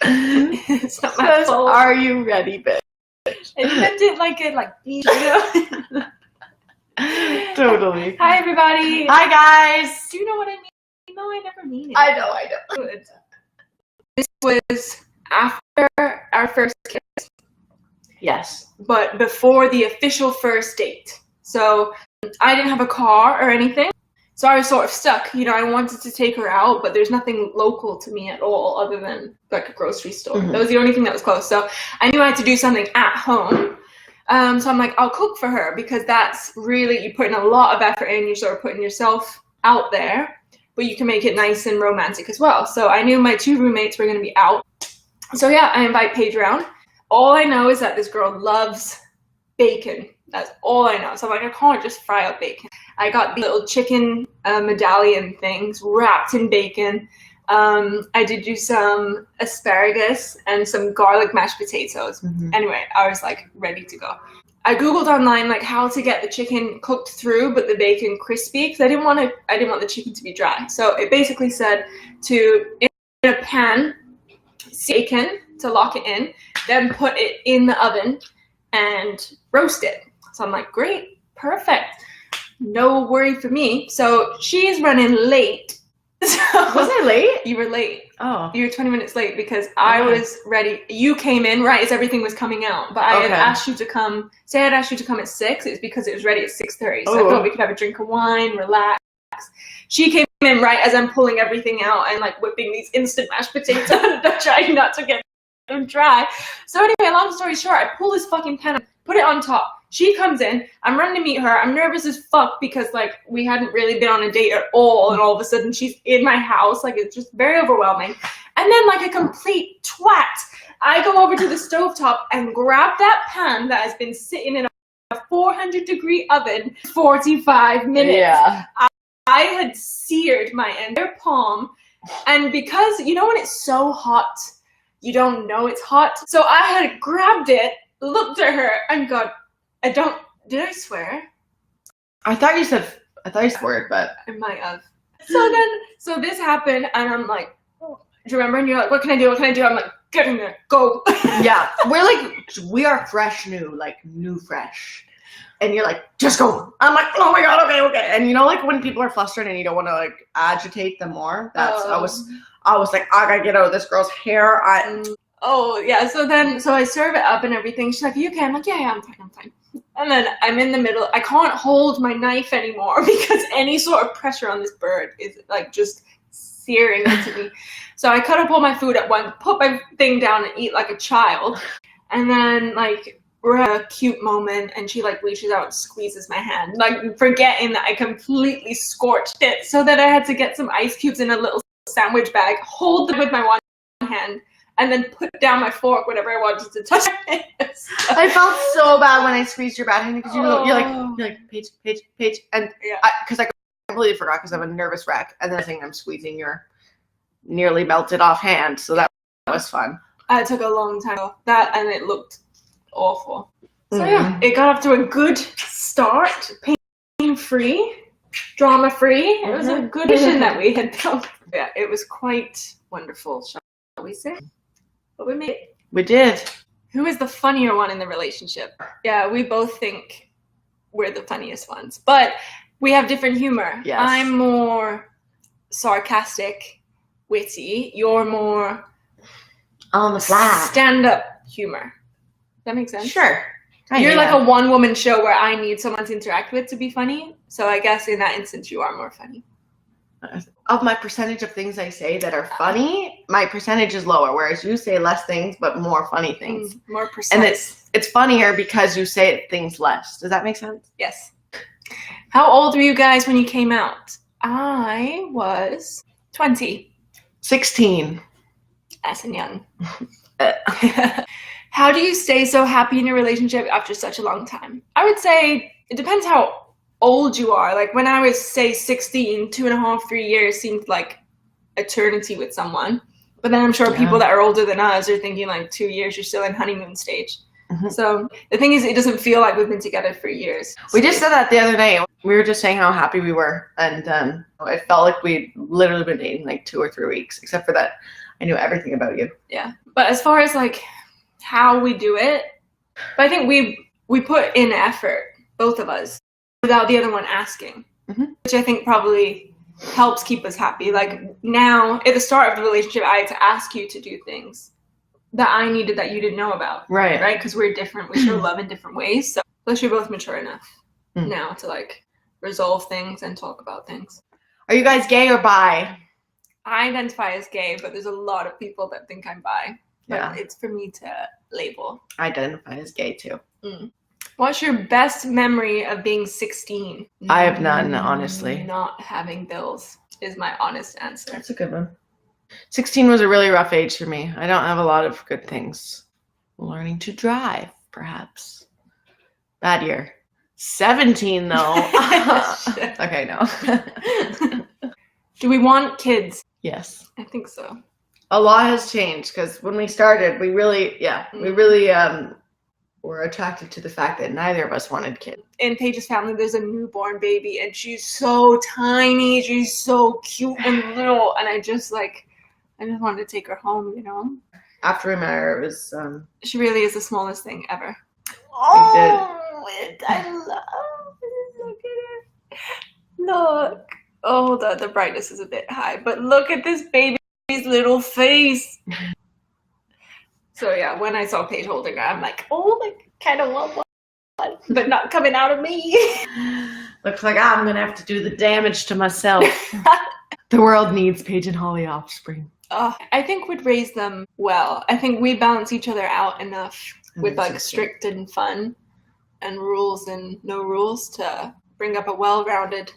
It's not my fault. Are you ready, bitch? I meant it like you know. Totally. Hi, everybody. Hi, guys. Do you know what I mean? No, I never mean it. I know. Good. This was after our first kiss. Yes. But before the official first date. So I didn't have a car or anything. So I was sort of stuck. You know, I wanted to take her out, but there's nothing local to me at all other than like a grocery store. Mm-hmm. That was the only thing that was close. So I knew I had to do something at home. So I'm like, I'll cook for her because that's really, you put in a lot of effort in, you're sort of putting yourself out there, but you can make it nice and romantic as well. So I knew my 2 roommates were going to be out. So yeah, I invite Paige around. All I know is that this girl loves bacon. That's all I know. So I'm like, I can't just fry up bacon. I got the little chicken medallion things wrapped in bacon. I did do some asparagus and some garlic mashed potatoes. Mm-hmm. Anyway, I was like ready to go. I Googled online like how to get the chicken cooked through but the bacon crispy because I didn't want the chicken to be dry. So it basically said to, in a pan, bacon to lock it in, then put it in the oven and roast it. So I'm like, great, perfect. No worry for me. So she's running late. So, was I late? You were late. Oh. You were 20 minutes late because I was ready. You came in right as everything was coming out. But I had asked you to come. Say I had asked you to come at 6. It was because it was ready at 6:30. So I thought we could have a drink of wine, relax. She came in right as I'm pulling everything out and like whipping these instant mashed potatoes and trying not to get them dry. So anyway, long story short, I pull this fucking pan and put it on top. She comes in, I'm running to meet her. I'm nervous as fuck because like we hadn't really been on a date at all. And all of a sudden she's in my house. Like it's just very overwhelming. And then like a complete twat, I go over to the stovetop and grab that pan that has been sitting in a 400-degree oven for 45 minutes. Yeah. I had seared my entire palm. And because, you know when it's so hot, you don't know it's hot. So I had grabbed it, looked at her and got, did I swear? I thought you said word, but I might have. So this happened and I'm like, oh, do you remember? And you're like, what can I do? I'm like, get in there, go. Yeah, we are fresh new, like new fresh. And you're like, just go. I'm like, oh my God, okay. And you know, like when people are flustered and you don't want to like agitate them more, I was like, I gotta get out of this girl's hair. Oh yeah, so I serve it up and everything. She's like, you okay? I'm like, yeah, I'm fine. And then I'm in the middle. I can't hold my knife anymore because any sort of pressure on this bird is like just searing into me. So I cut up all my food at once, put my thing down and eat like a child. And then like we're at a cute moment and she like reaches out and squeezes my hand, like forgetting that I completely scorched it. So that I had to get some ice cubes in a little sandwich bag, hold them with my one hand, and then put down my fork whenever I wanted to touch it. I felt so bad when I squeezed your bad hand because you're like Paige, and because I completely forgot because I'm a nervous wreck, and then I think I'm squeezing your nearly melted off hand, so that was fun. It took a long time that, and it looked awful. So yeah, it got off to a good start, pain-free, drama-free. It was a good mission that we had done. Yeah, it was quite wonderful, shall we say? But we made it. We did. Who is the funnier one in the relationship? Yeah, we both think we're the funniest ones, but we have different humor. Yes. I'm more sarcastic, witty. You're more on the fly. Stand-up humor. Does that make sense? Sure. You're like a one-woman show where I need someone to interact with to be funny. So I guess in that instance, you are more funny. Of my percentage of things I say that are funny, my percentage is lower, whereas you say less things but more funny things. More precise. And it's funnier because you say things less. Does that make sense? Yes. How old were you guys when you came out? I was 20. 16. That's young. How do you stay so happy in your relationship after such a long time? I would say it depends how old you are. Like when I was say 16, 2.5, 3 years seemed like eternity with someone. But then I'm sure people that are older than us are thinking like 2 years, you're still in honeymoon stage. Mm-hmm. So the thing is, it doesn't feel like we've been together for years. We just said that the other day. We were just saying how happy we were. And it felt like we'd literally been dating like 2 or 3 weeks, except for that I knew everything about you. Yeah. But as far as like how we do it, but I think we put in effort, both of us, without the other one asking, which I think probably helps keep us happy. Like now, at the start of the relationship, I had to ask you to do things that I needed that you didn't know about. Right. Right? Because we're different. We show love in different ways. So plus you're both mature enough now to like resolve things and talk about things. Are you guys gay or bi? I identify as gay, but there's a lot of people that think I'm bi. But Yeah. it's for me to label. I identify as gay too. What's your best memory of being 16? I have none, honestly. Not having bills is my honest answer. That's a good one. 16 was a really rough age for me. I don't have a lot of good things. Learning to drive, perhaps. Bad year. 17 though. Okay, no. Do we want kids? Yes. I think so. A lot has changed because when we started, we really were attracted to the fact that neither of us wanted kids. In Paige's family, there's a newborn baby, and she's so tiny. She's so cute and little, and I just wanted to take her home, you know? After we met her, it was... She really is the smallest thing ever. I love it. Look at her. Look. Oh, the brightness is a bit high, but look at this baby's little face. So yeah, when I saw Paige holding her, I'm like, oh, I kind of want one, but not coming out of me. Looks like I'm going to have to do the damage to myself. The world needs Paige and Holly offspring. I think we'd raise them well. I think we balance each other out enough with like strict and fun and rules and no rules to bring up a well-rounded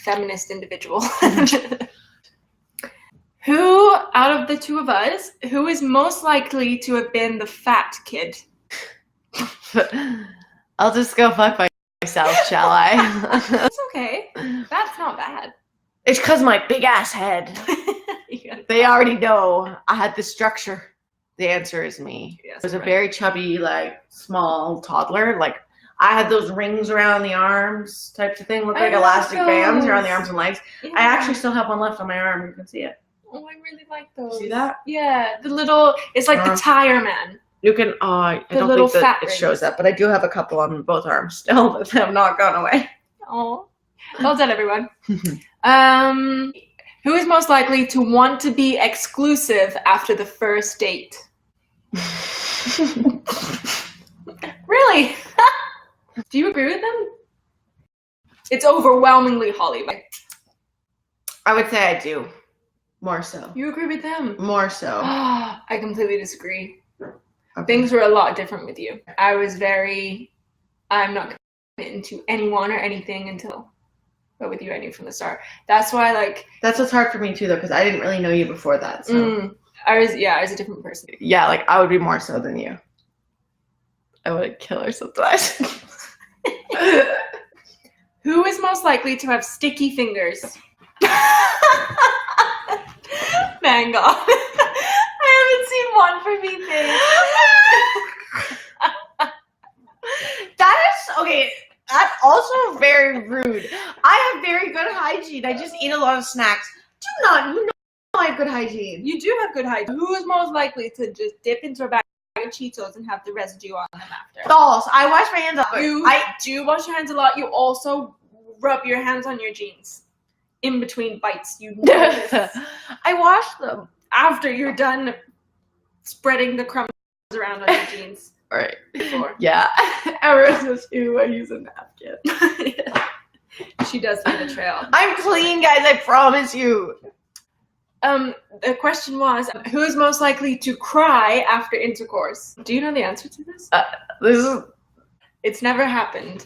feminist individual. Who, out of the two of us, who is most likely to have been the fat kid? I'll just go fuck myself, shall I? It's okay. That's not bad. It's because my big ass head. They already know I had the structure. The answer is me. Yes, I was a very chubby, like, small toddler. Like, I had those rings around the arms types of thing. Look like elastic bands around the arms and legs. Yeah. I actually still have one left on my arm. You can see it. Oh, I really like those. See that? Yeah, the little, it's like the tire man. You can, I don't think that it shows up, but I do have a couple on both arms still that have not gone away. Oh, well done, everyone. Who is most likely to want to be exclusive after the first date? Really? Do you agree with them? It's overwhelmingly Holly. I would say I do. More so. You agree with them? More so. I completely disagree. Okay. Things were a lot different with you. I'm not committing to anyone or anything until, but with you I knew from the start. That's why, like... That's what's hard for me too, though, because I didn't really know you before that, so... I was a different person. Yeah, like, I would be more so than you. I would kill her sometimes. Who is most likely to have sticky fingers? Mango. I haven't seen one for me, Paige. Okay, that's also very rude. I have very good hygiene. I just eat a lot of snacks. You know I have good hygiene. You do have good hygiene. Who is most likely to just dip into a bag of Cheetos and have the residue on them after? False. I wash my hands a lot. I do wash your hands a lot. You also rub your hands on your jeans. In between bites, you know this. I wash them. After you're done spreading the crumbs around on your jeans. Right. Before. Yeah. Everyone says, ooh, I use a napkin. Yeah. She does leave a trail. I'm clean, guys, I promise you. The question was, who is most likely to cry after intercourse? Do you know the answer to this? It's never happened.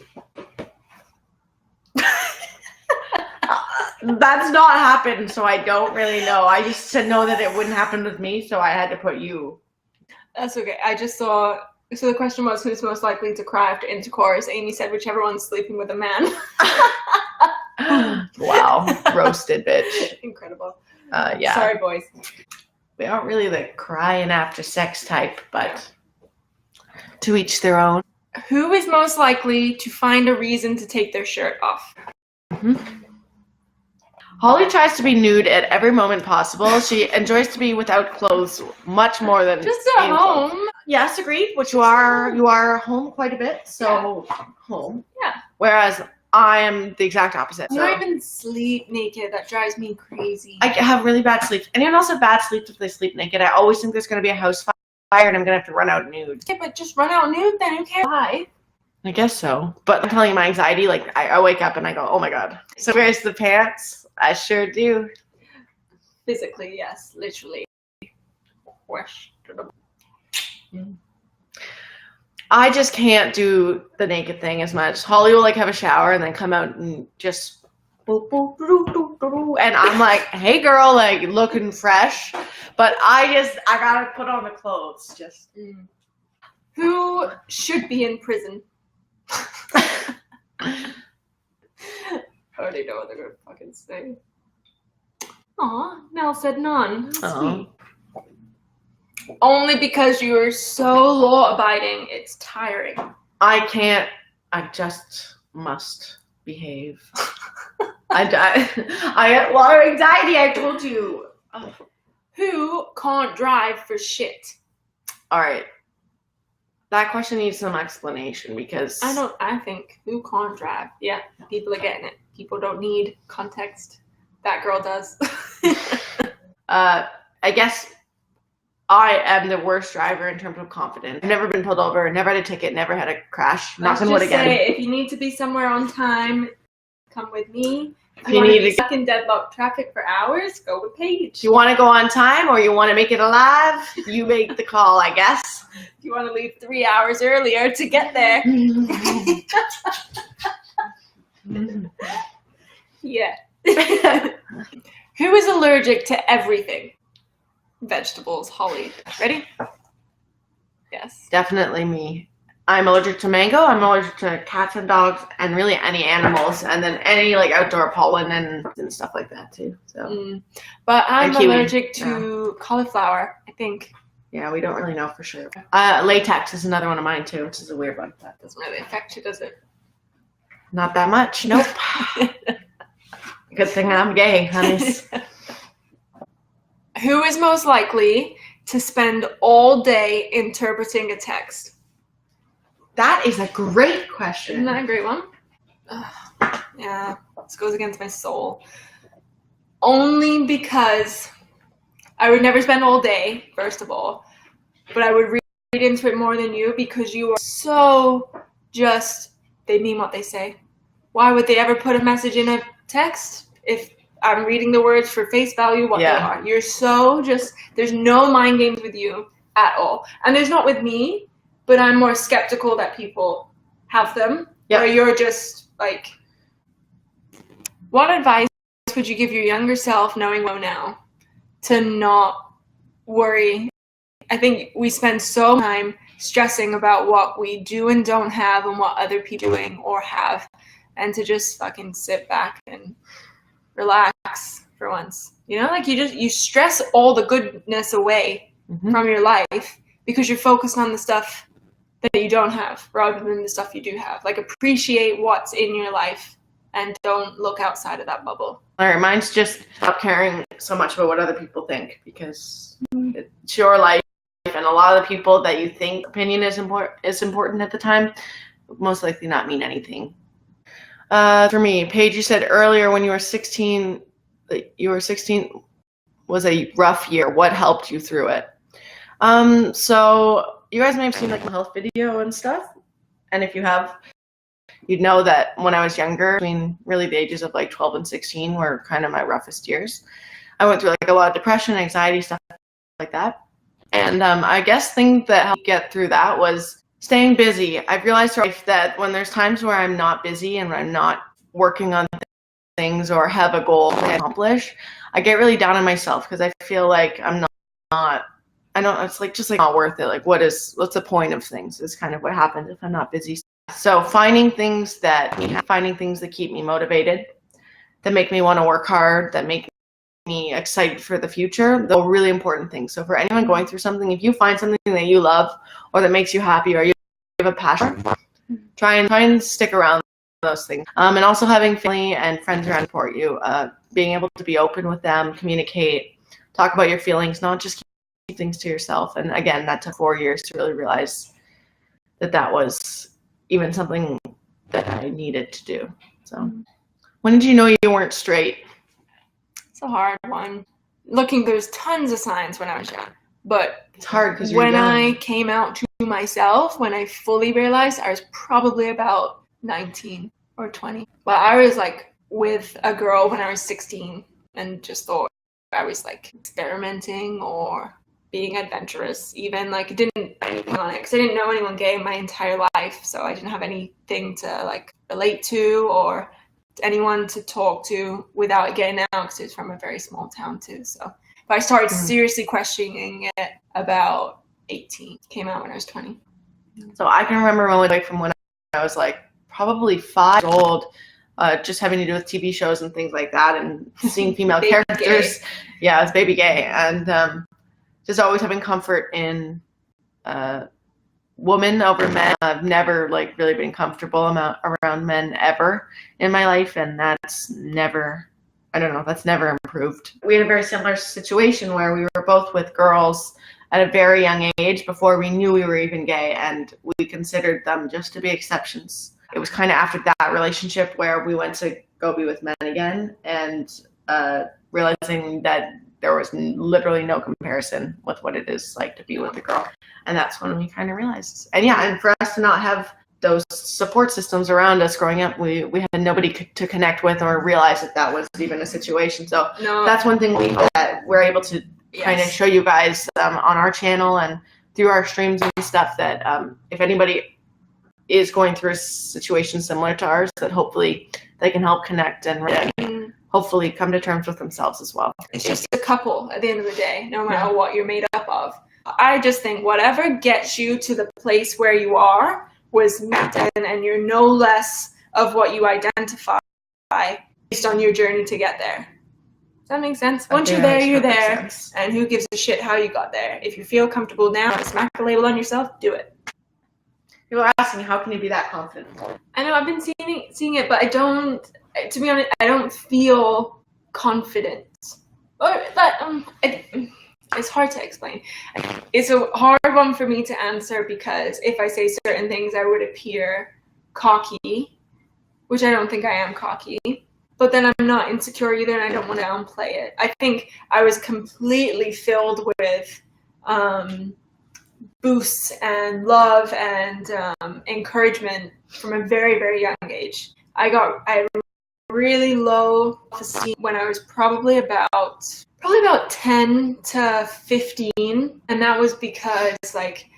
That's not happened, so I don't really know. I just know that it wouldn't happen with me, so I had to put you. That's okay. I just saw... So the question was, who's most likely to cry after intercourse? Amy said, whichever one's sleeping with a man. Wow. Roasted, bitch. Incredible. Yeah. Sorry, boys. We aren't really the crying after sex type, but to each their own. Who is most likely to find a reason to take their shirt off? Holly tries to be nude at every moment possible. She enjoys to be without clothes much more than Just at home. clothes. Yes, agreed. Which you are home quite a bit, so home. Yeah. Whereas I am the exact opposite. I don't even sleep naked. That drives me crazy. I have really bad sleep. Anyone else have bad sleep if they sleep naked? I always think there's going to be a house fire and I'm going to have to run out nude. Yeah, but just run out nude then. Who cares? Why? I guess so. But I'm telling you, my anxiety, like, I wake up and I go, oh my God. So where's the pants? I sure do. Physically, yes. Literally. Questionable. I just can't do the naked thing as much. Holly will like have a shower and then come out and just boop, boop, doo, doo, doo, doo. And I'm like, hey girl, like looking fresh. But I gotta put on the clothes. Just Who should be in prison? I already know what they're gonna fucking say. Aw, Nell said none. Sweet. Only because you are so law-abiding, it's tiring. I can't. I just must behave. I get a lot of anxiety. I told you. Oh. Who can't drive for shit? All right. That question needs some explanation because I think who can't drive? Yeah, people are getting it. People don't need context. That girl does. I guess I am the worst driver in terms of confidence. I've never been pulled over, never had a ticket, never had a crash. Knock on wood again. Say, if you need to be somewhere on time, come with me. If you want to be stuck in deadlock traffic for hours, go with Paige. You want to go on time or you want to make it alive? You make the call, I guess. If you want to leave 3 hours earlier to get there. Yeah. Who is allergic to everything? Vegetables. Holly. Ready? Yes. Definitely me. I'm allergic to mango. I'm allergic to cats and dogs and really any animals. And then any like outdoor pollen and stuff like that too. So. But I'm allergic to cauliflower, I think. Yeah, we don't really know for sure. Latex is another one of mine too, which is a weird one. That doesn't really affect you, does it? Not that much. Nope. Good thing I'm gay, honey. Who is most likely to spend all day interpreting a text? That is a great question. Isn't that a great one? Yeah, this goes against my soul. Only because I would never spend all day, first of all, but I would read into it more than you because you are so just, they mean what they say. Why would they ever put a message in a text if I'm reading the words for face value what they are? You're so just, there's no mind games with you at all. And there's not with me, but I'm more skeptical that people have them. Where you're just like, what advice would you give your younger self knowing now to not worry? I think we spend so much time stressing about what we do and don't have and what other people are doing or have, and to just fucking sit back and relax for once. You know, like you stress all the goodness away from your life because you're focused on the stuff that you don't have rather than the stuff you do have. Like, appreciate what's in your life and don't look outside of that bubble. All right, mine's just stop caring so much about what other people think because it's your life, and a lot of the people that you think opinion is important at the time most likely not mean anything. For me, Paige, you said earlier when you were 16 was a rough year. What helped you through it? So you guys may have seen like my health video and stuff, and if you have, you'd know that when I was younger, between really the ages of like 12 and 16 were kind of my roughest years. I went through like a lot of depression, anxiety, stuff like that. And I guess thing that helped get through that was staying busy. I've realized in life that when there's times where I'm not busy and I'm not working on things or have a goal to accomplish, I get really down on myself because I feel like I'm not I don't, it's like just like not worth it. Like what's the point of things is kind of what happens if I'm not busy. So finding things that keep me motivated, that make me want to work hard, that make me excited for the future, those are really important things. So for anyone going through something, if you find something that you love or that makes you happy or you have a passion, try and stick around those things. And also having family and friends around to support you, being able to be open with them, communicate, talk about your feelings, not just keep things to yourself. And again, that took 4 years to really realize that was even something that I needed to do. So when did you know you weren't straight? It's a hard one. There's tons of signs when I was young, but it's hard because you're when young. I came out to myself, when I fully realized, I was probably about 19 or 20. But I was like with a girl when I was 16 and just thought I was like experimenting or being adventurous, even like didn't do anything on it because I didn't know anyone gay my entire life, so I didn't have anything to like relate to or anyone to talk to without it getting out because it was from a very small town too. So but I started seriously questioning it about 18. Came out when I was 20. So I can remember a moment from when I was like probably 5 years old, just having to do with TV shows and things like that, and seeing female characters. Gay. Yeah, it's baby gay, and just always having comfort in women over men. I've never like really been comfortable around men ever in my life, and that's never improved. We had a very similar situation where we were both with girls at a very young age before we knew we were even gay, and we considered them just to be exceptions. It was kind of after that relationship where we went to go be with men again, and realizing that there was literally no comparison with what it is like to be with a girl. And that's when we kind of realized. And yeah, and for us to not have those support systems around us growing up, we had nobody to connect with or realize that was even a situation. So that's one thing that we're able to kind of show you guys on our channel and through our streams and stuff, that if anybody is going through a situation similar to ours, that hopefully they can help connect and hopefully come to terms with themselves as well. It's just a couple at the end of the day, no matter what you're made up of. I just think whatever gets you to the place where you are was met, and you're no less of what you identify based on your journey to get there. Does that make sense? Once you're there, you're there, and who gives a shit how you got there? If you feel comfortable now and smack the label on yourself, do it. People are asking, how can you be that confident? I know, I've been seeing it, but I don't, to be honest, I don't feel confident. It's hard to explain. It's a hard one for me to answer because if I say certain things, I would appear cocky, which I don't think I am cocky. But then I'm not insecure either, and I don't want to downplay it. I think I was completely filled with boosts and love and encouragement from a very, very young age. I had really low self-esteem when I was probably about 10 to 15, and that was because like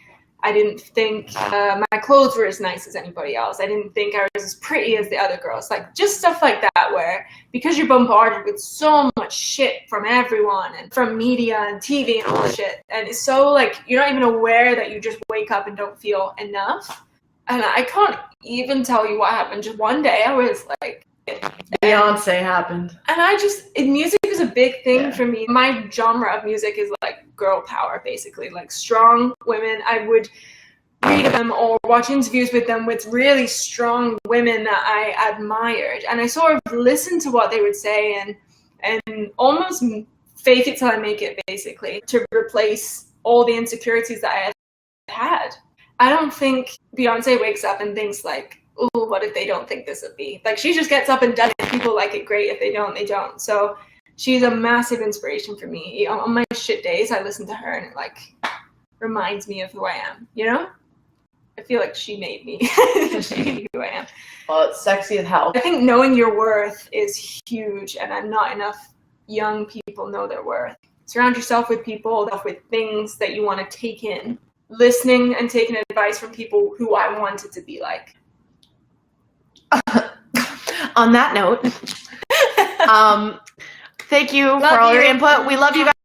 I didn't think my clothes were as nice as anybody else. I didn't think I was as pretty as the other girls. Like just stuff like that, where because you're bombarded with so much shit from everyone and from media and TV and all this shit, and it's so like you're not even aware that you just wake up and don't feel enough. And I can't even tell you what happened. Just one day I was like, Beyonce happened. And music is a big thing for me. My genre of music is like girl power, basically, like strong women. I would read them or watch interviews with them with really strong women that I admired. And I sort of listened to what they would say and almost fake it till I make it, basically, to replace all the insecurities that I had. I don't think Beyonce wakes up and thinks like, oh, what if they don't think this would be? Like, she just gets up and does it. People like it, great. If they don't, they don't. So she's a massive inspiration for me. On my shit days, I listen to her and it like reminds me of who I am, you know? I feel like she made me. She made me who I am. Well, it's sexy as hell. I think knowing your worth is huge, and not enough young people know their worth. Surround yourself with people, with things that you want to take in. Listening and taking advice from people who I wanted to be like. On that note, thank you for all your input. We love you guys.